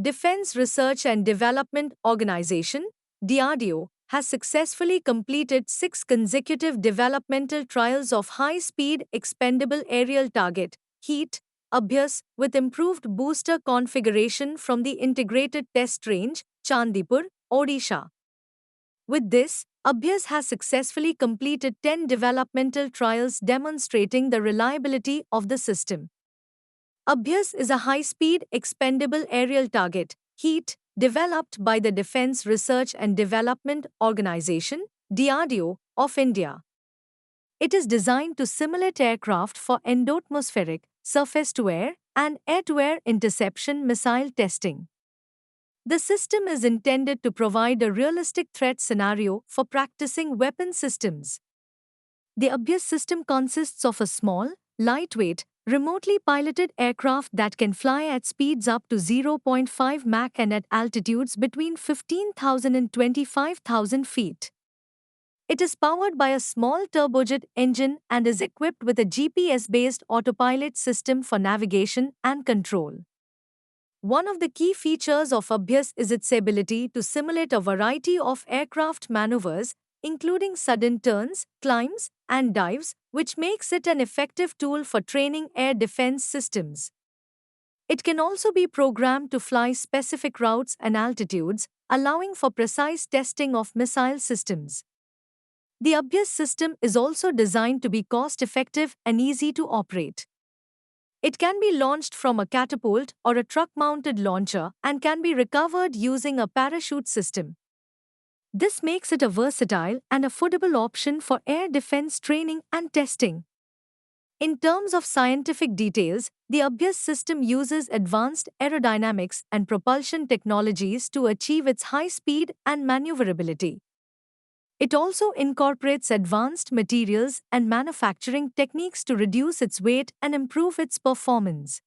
Defense Research and Development Organization, DRDO, has successfully completed 6 consecutive developmental trials of high-speed expendable aerial target (HEAT) Abhyas with improved booster configuration from the Integrated Test Range, Chandipur, Odisha. With this, Abhyas has successfully completed 10 developmental trials demonstrating the reliability of the system. Abhyas is a high-speed expendable aerial target (HEAT) developed by the Defense Research and Development Organization (DRDO) of India. It is designed to simulate aircraft for endoatmospheric, surface-to-air, and air-to-air interception missile testing. The system is intended to provide a realistic threat scenario for practicing weapon systems. The Abhyas system consists of a small, lightweight, remotely piloted aircraft that can fly at speeds up to zero point 0.5 Mach and at altitudes between 15,000 and 25,000 feet. It is powered by a small turbojet engine and is equipped with a GPS-based autopilot system for navigation and control. One of the key features of Abhyas is its ability to simulate a variety of aircraft maneuvers, including sudden turns, climbs, and dives, which makes it an effective tool for training air defense systems. It can also be programmed to fly specific routes and altitudes, allowing for precise testing of missile systems. The Abhyas system is also designed to be cost-effective and easy to operate. It can be launched from a catapult or a truck-mounted launcher and can be recovered using a parachute system. This makes it a versatile and affordable option for air defense training and testing. In terms of scientific details, the Abhyas system uses advanced aerodynamics and propulsion technologies to achieve its high speed and maneuverability. It also incorporates advanced materials and manufacturing techniques to reduce its weight and improve its performance.